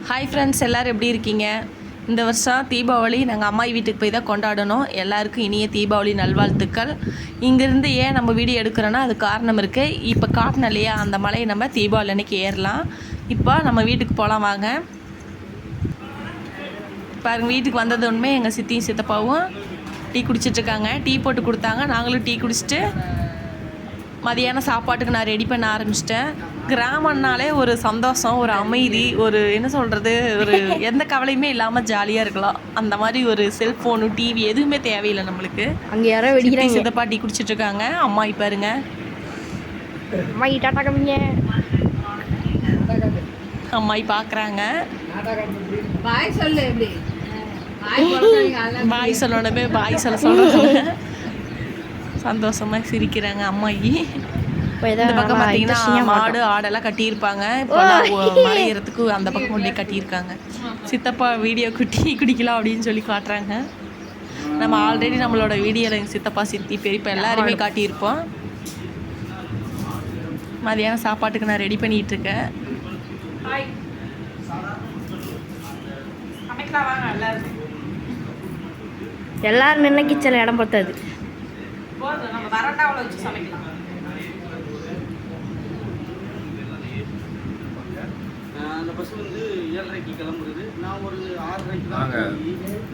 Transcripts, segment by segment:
Hi friends, எல்லோரும் எப்படி இருக்கீங்க? இந்த வருஷம் தீபாவளி நாங்கள் அம்மாயி வீட்டுக்கு போய் தான் கொண்டாடணும். எல்லாருக்கும் இனிய தீபாவளி நல்வாழ்த்துக்கள். இங்கேருந்து ஏன் நம்ம வீடியோ எடுக்கிறோன்னா அது காரணம் இருக்குது. இப்போ காட்டின இல்லையா, அந்த மலையை நம்ம தீபாவளி அன்றைக்கி ஏறலாம். இப்போ நம்ம வீட்டுக்கு போகலாம் வாங்க. பாருங்கள், வீட்டுக்கு வந்தது உண்மை எங்கள் சித்தியும் சித்தப்பாவும் டீ குடிச்சிட்ருக்காங்க. டீ போட்டு கொடுத்தாங்க, நாங்களும் டீ குடிச்சிட்டு மதியானம் சாப்பாட்டுக்கு நான் ரெடி பண்ண ஆரம்பிச்சிட்டேன். கிராமம்னாலே ஒரு சந்தோஷம், ஒரு அமைதி, ஒரு என்ன சொல்கிறது, ஒரு எந்த கவலையுமே இல்லாமல் ஜாலியாக இருக்கலாம். அந்த மாதிரி ஒரு செல்ஃபோனு டிவி எதுவுமே தேவையில்லை நம்மளுக்கு. அங்கே யாரோ வெடிக்கிறாங்க. சித்தப்பா டீ குடிச்சிட்ருக்காங்க. அம்மாயி பாருங்க, அம்மாயி டாட்டா கம்மிங்க. அம்மாயி பார்க்குறாங்க. பாய் சொல்லு, எப்படி பாய் சொல்லணுமே, பாய் சொல்கிறாங்க. சந்தோஷமாக சிரிக்கிறாங்க அம்மாயி. இந்த பக்கம் பார்த்தீங்கன்னா மாடு ஆடெல்லாம் கட்டியிருப்பாங்க. இப்போ மலையேறத்துக்கு அந்த பக்கம் கொண்டே கட்டியிருக்காங்க. சித்தப்பா வீடியோ குடிக்கலாம் அப்படின்னு சொல்லி காட்டுறாங்க. நம்ம ஆல்ரெடி நம்மளோட வீடியோவில் எங்கள் சித்தப்பா சித்தி பெரியப்பா எல்லாருமே காட்டியிருப்போம். மதியானம் சாப்பாட்டுக்கு நான் ரெடி பண்ணிகிட்ருக்கேன். எல்லாரும் நின்று கிச்சனில் இடம் பத்தாது. நம்ம வரண்டாவில் வச்சு சமைக்கலாம். அந்த பஸ் வந்து 7:30க்கு கிளம்புறது. நான் ஒரு 6:30க்கு தான்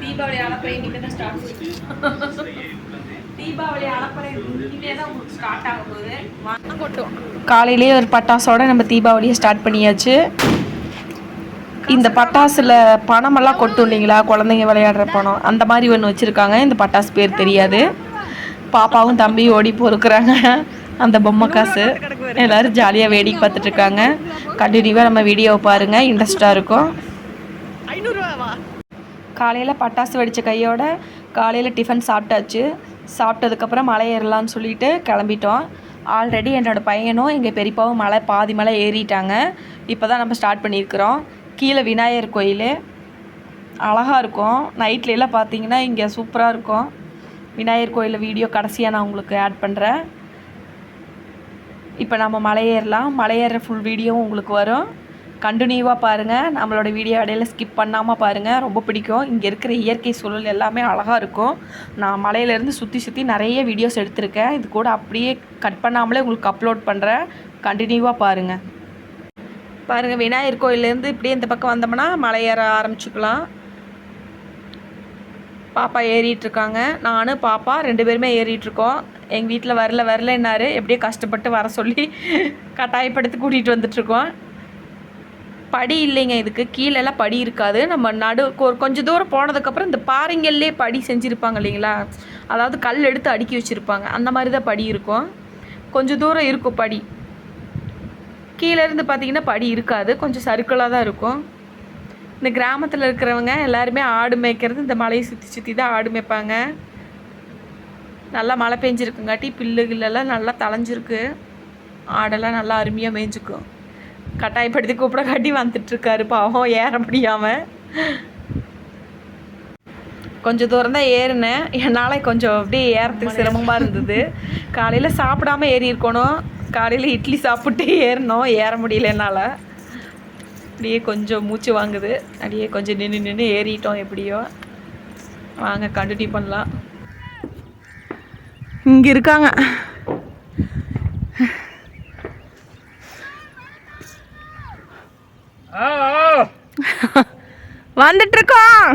தீபாவளி அலப்பறை இன்னைக்கு தான் ஸ்டார்ட் ஆகுது. தீபாவளி அலப்பறை இன்னைக்கே தான் உங்களுக்கு ஸ்டார்ட் ஆக போகுது. காலையிலேயே ஒரு பட்டாசோட நம்ம தீபாவளியை ஸ்டார்ட் பண்ணியாச்சு. இந்த பட்டாசில் பணமெல்லாம் கொட்டும் இல்லைங்களா, குழந்தைங்க விளையாடுற பணம், அந்த மாதிரி ஒன்று வச்சுருக்காங்க. இந்த பட்டாசு பேர் தெரியாது. பாப்பாவும் தம்பியும் ஓடி பொறுக்குறாங்க அந்த பொம்மை காசு. எல்லோரும் ஜாலியாக வேடிக்கை பார்த்துட்ருக்காங்க. கண்டினியூவாக நம்ம வீடியோவை பாருங்கள், இன்ட்ரெஸ்டாக இருக்கும். காலையில் பட்டாசு வெடித்த கையோட காலையில் டிஃபன் சாப்பிட்டாச்சு. சாப்பிட்டதுக்கப்புறம் மலை ஏறலான்னு சொல்லிட்டு கிளம்பிட்டோம். ஆல்ரெடி என்னோடய பையனும் எங்கள் பெரியப்பாவும் பாதி மலை ஏறிட்டாங்க. இப்போ தான் நம்ம ஸ்டார்ட் பண்ணியிருக்கிறோம். கீழே விநாயகர் கோயில் அழகாக இருக்கும். நைட்லலாம் பார்த்தீங்கன்னா இங்கே சூப்பராக இருக்கும். விநாயகர் கோயிலில் வீடியோ கடைசியாக நான் உங்களுக்கு ஆட் பண்ணுறேன். இப்போ நம்ம மலையேறலாம். மலையேற ஃபுல் வீடியோவும் உங்களுக்கு வரும். கண்டினியூவாக பாருங்கள். நம்மளோட வீடியோ இடையில ஸ்கிப் பண்ணாமல் பாருங்கள், ரொம்ப பிடிக்கும். இங்கே இருக்கிற இயற்கை சூழல் எல்லாமே அழகாக இருக்கும். நான் மலையிலேருந்து சுற்றி நிறைய வீடியோஸ் எடுத்திருக்கேன். இது கூட அப்படியே கட் பண்ணாமலே உங்களுக்கு அப்லோட் பண்ணுறேன். கண்டினியூவாக பாருங்கள். விநாயகர் கோயிலேருந்து இப்படியே இந்த பக்கம் வந்தோம்னா மலையேற ஆரம்பிச்சுக்கலாம். பாப்பா ஏறிட்டுருக்காங்க. நான் பாப்பா 2 பேருமே ஏறிட்டுருக்கோம். எங்கள் வீட்டில் வரலன்னாரு. எப்படியே கஷ்டப்பட்டு வர சொல்லி கட்டாயப்படுத்தி கூட்டிகிட்டு வந்துட்டுருக்கோம். படி இல்லைங்க, இதுக்கு கீழெல்லாம் படி இருக்காது. நம்ம கொஞ்சம் தூரம் போனதுக்கப்புறம் இந்த பாறைங்கள்லே படி செஞ்சுருப்பாங்க இல்லைங்களா, அதாவது கல் எடுத்து அடுக்கி வச்சுருப்பாங்க. அந்த மாதிரி தான் படி இருக்கும். கொஞ்சம் தூரம் இருக்கும் படி. கீழேருந்து பார்த்திங்கன்னா படி இருக்காது, கொஞ்சம் சர்க்கிளாக தான் இருக்கும். இந்த கிராமத்தில் இருக்கிறவங்க எல்லாருமே ஆடு மேய்க்கிறது இந்த மலையை சுற்றி தான் ஆடு மேய்ப்பாங்க. நல்லா மழை பெஞ்சிருக்குங்காட்டி பில்லுகளெல்லாம் நல்லா தளைஞ்சிருக்கு. ஆடெல்லாம் நல்லா அருமையாக மேய்ஞ்சிக்கும். கட்டாயப்படுத்தி கூப்பிடக்காட்டி வந்துட்டுருக்காரு பாவம், ஏற முடியாமல். கொஞ்சம் தூரம் தான் ஏறினேன். என்னால் கொஞ்சம் அப்படியே ஏறத்துக்கு சிரமமாக இருந்தது. காலையில் சாப்பிடாமல் ஏறி இருக்கணும். காலையில் இட்லி சாப்பிட்டு ஏறினோம், ஏற முடியல என்னால். அப்படியே கொஞ்சம் மூச்சு வாங்குது. அப்படியே கொஞ்சம் நின்று ஏறிட்டோம். எப்படியோ வாங்க கண்டினியூ பண்ணலாம். இங்கே இருக்காங்க. வந்துட்டுருக்கோம்.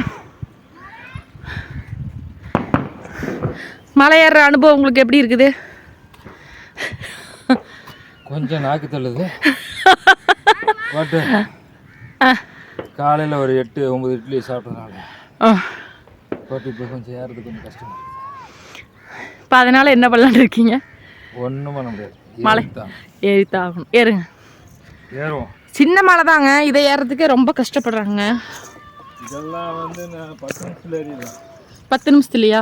மலை ஏறுற அனுபவம் உங்களுக்கு எப்படி இருக்குது? கொஞ்சம் நாக்கு தள்ளுது. காலையில் ஒரு 8-9 இட்லி சாப்பிட்டதுனால இப்போ கொஞ்சம் ஏறது கொஞ்சம் கஷ்டமாக இருக்குது. இப்போ அதனால் என்ன பண்ணலான்னு இருக்கீங்க? ஒன்றும் பண்ண முடியாது, மலை ஏறித்தான் ஆகணும். ஏறுவோம். சின்ன மலை தாங்க, இதை ஏறதுக்கே ரொம்ப கஷ்டப்படுறாங்க. இதெல்லாம் வந்து நான் 10 நிமிஷத்தில் ஏறிடுவேன். 10 நிமிஷத்துலையா?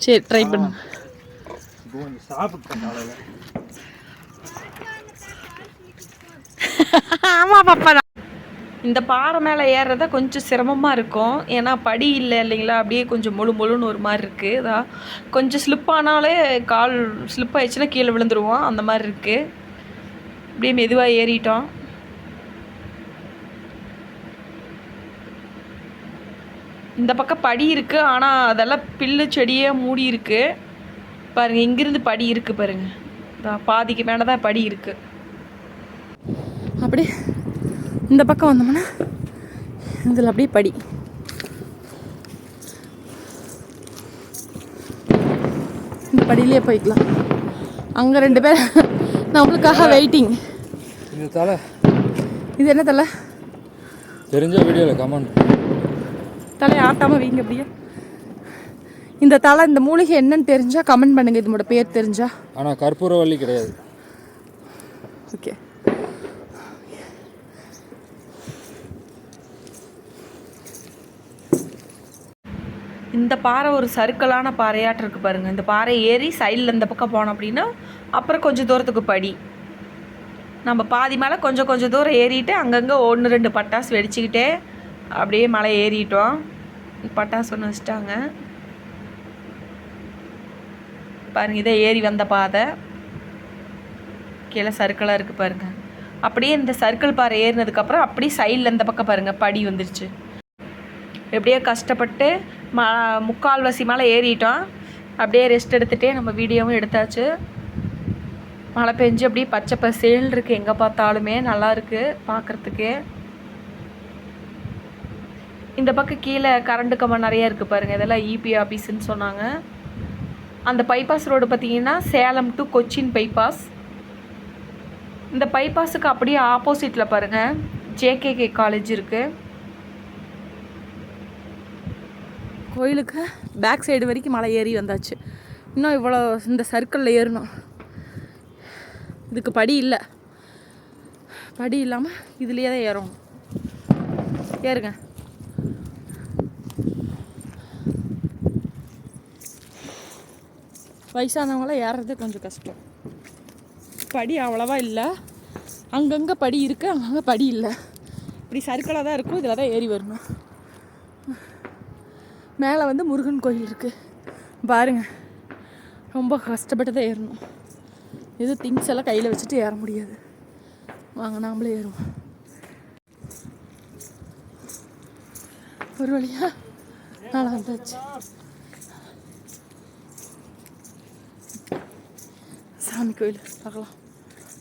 சரி, ட்ரை பண்ணுங்க. இப்போ கொஞ்சம் சாப்பிட்டேன் காலையில். ஆமாம் பாப்பா, இந்த பாறை மேலே ஏறுறத கொஞ்சம் சிரமமாக இருக்கும். ஏன்னா படி இல்லை இல்லைங்களா, அப்படியே கொஞ்சம் முழுன்னு ஒரு மாதிரி இருக்குது. இதான் கொஞ்சம் ஸ்லிப் ஆனாலே கால் ஸ்லிப் ஆயிடுச்சுன்னா கீழே விழுந்துருவோம். அந்த மாதிரி இருக்குது. அப்படியே மெதுவாக ஏறிட்டோம். இந்த பக்கம் படி இருக்குது, ஆனால் அதெல்லாம் பில்லு செடியே மூடி இருக்குது பாருங்கள். இங்கிருந்து படி இருக்குது பாருங்கள், பாதிக்கு மேலே தான் படி இருக்குது. அப்படியே இந்த பக்கம் வந்தோம்னா இதில் அப்படியே படி. இந்த படியிலே போய்க்கலாம். அங்கே 2 பேர் நம்மளுக்காக வெயிட்டிங். இந்த தலை இது என்ன தலை? தெரிஞ்ச வீடியோவில் கமெண்ட். தலை ஆட்டாமல் வீங்க அப்படியே. இந்த தலை இந்த மூலிகை என்னன்னு தெரிஞ்சால் கமெண்ட் பண்ணுங்கள், இதோட பேர் தெரிஞ்சா. ஆனால் கற்பூரவள்ளி கிடையாது. ஓகே. இந்த பாறை ஒரு சர்க்கிளான பாறையாட்டம் இருக்குது பாருங்கள். இந்த பாறை ஏறி சைடில் இந்த பக்கம் போனோம் அப்படின்னா அப்புறம் கொஞ்சம் தூரத்துக்கு படி. நம்ம பாதி மேலே கொஞ்சம் தூரம் ஏறிட்டு அங்கங்கே 1-2 பட்டாசு வெடிச்சுக்கிட்டே அப்படியே மலை ஏறிட்டோம். பட்டாசு ஒன்று வச்சுட்டாங்க பாருங்கள். இதை ஏறி வந்த பாதை கீழே சர்க்கிளாக இருக்குது பாருங்கள். அப்படியே இந்த சர்க்கிள் பாறை ஏறினதுக்கப்புறம் அப்படியே சைடில் இந்த பக்கம் பாருங்கள் படி வந்துருச்சு. எப்படியோ கஷ்டப்பட்டு 3/4 மேலே ஏறிட்டோம். அப்படியே ரெஸ்ட் எடுத்துகிட்டே நம்ம வீடியோவும் எடுத்தாச்சு. மழை பெஞ்சு அப்படியே பச்சை பசேல் இருக்குது, எங்கே பார்த்தாலுமே நல்லா இருக்குது பார்க்குறதுக்கு. இந்த பக்கம் கீழே கரண்ட் கம்பம் நிறையா இருக்குது பாருங்கள். இதெல்லாம் இபி ஆஃபீஸுன்னு சொன்னாங்க. அந்த பைபாஸ் ரோடு பார்த்திங்கன்னா சேலம் டு கொச்சின் பைபாஸ். இந்த பைபாஸுக்கு அப்படியே ஆப்போசிட்டில் பாருங்கள் ஜேகேகே காலேஜ் இருக்குது. கோயிலுக்கு பேக் சைடு வரைக்கும் மலை ஏறி வந்தாச்சு. இன்னும் இவ்வளோ இந்த சர்க்கிளில் ஏறணும். இதுக்கு படி இல்லை, படி இல்லாமல் இதுலேயே தான் ஏறணும். ஏறுங்க. வயசானவங்களாம் ஏறுறது கொஞ்சம் கஷ்டம். படி அவ்வளோவா இல்லை, அங்கங்கே படி இருக்குது, அங்கங்கே படி இல்லை. இப்படி சர்க்கிளாக தான் இருக்கும், இதில் தான் ஏறி வரணும். மேலே வந்து முருகன் கோயில் இருக்குது பாருங்கள். ரொம்ப கஷ்டப்பட்டு தான் ஏறணும். எதுவும் திங்ஸ் எல்லாம் கையில் வச்சுட்டு ஏற முடியாது. வாங்க நாமளே ஏறுவோம். ஒரு வழியாக நல்லா வந்தாச்சு. சாமி கோயில் பார்க்கலாம்.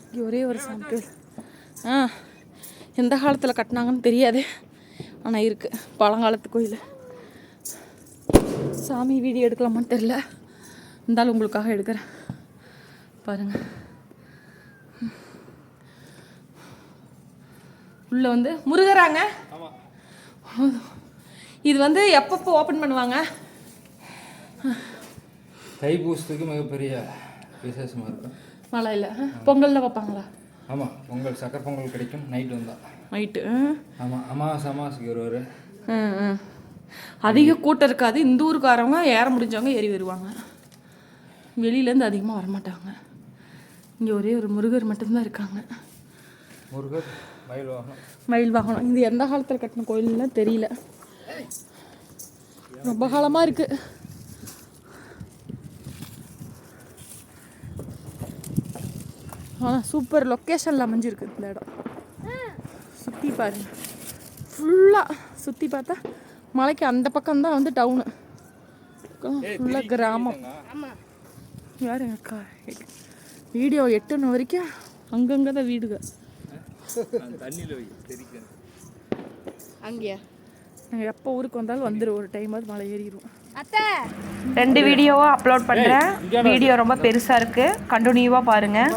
இங்கே ஒரே ஒரு சாமி கோயில். எந்த காலத்தில் கட்டினாங்கன்னு தெரியாது, ஆனால் இருக்குது பழங்காலத்து கோயில். சாமி வீடியோ எடுக்கலாமான்னு தெரில, இருந்தாலும் உங்களுக்காக எடுக்கிறேன் பாருங்கள். உள்ளே வந்து முருகராங்க. இது வந்து எப்பப்போ ஓப்பன் பண்ணுவாங்க? தைப்பூசத்துக்கு மிகப்பெரிய விசேஷமாக இருக்கும். மழையில் பொங்கலில் வைப்பாங்களா? ஆமாம், பொங்கல் சக்கரை பொங்கல் கிடைக்கும் நைட்டு வந்தால். நைட்டு ஆமாம், அமாவாசைக்கு வருவார். அதிக கூட்டம் இருக்காது. இந்த ஊருக்காரவங்க ஏற முடிஞ்சவங்க ஏறி வருவாங்க, வெளியிலேருந்து அதிகமாக வரமாட்டாங்க. இங்கே ஒரே ஒரு முருகர் மட்டும்தான் இருக்காங்க. முருகர், மயில் வாகனம். மயில் வாகனம். இது எந்த காலத்தில் கட்டின கோயில்லாம் தெரியல, ரொம்ப காலமாக இருக்குது. ஆனால் சூப்பர் லொக்கேஷனில் அமைஞ்சிருக்கு இந்த இடம். சுற்றி பாருங்க, ஃபுல்லாக சுற்றி பார்த்தா மலைக்கு அந்த பக்கம்தான் வந்து டவுனு, ஃபுல்லாக கிராமம். யார் அக்கா வீடியோ எட்டுன வரைக்கும் அங்கங்கே தான் வீடுங்க. அங்கேயா நாங்கள் எப்போ ஊருக்கு வந்தாலும் வந்துடும், ஒரு டைமாவது மலை ஏறிடுவோம். 2 வீடியோவாக அப்லோட் பண்ணுறேன். வீடியோ ரொம்ப பெருசாக இருக்குது, கண்டினியூவாக பாருங்கள்.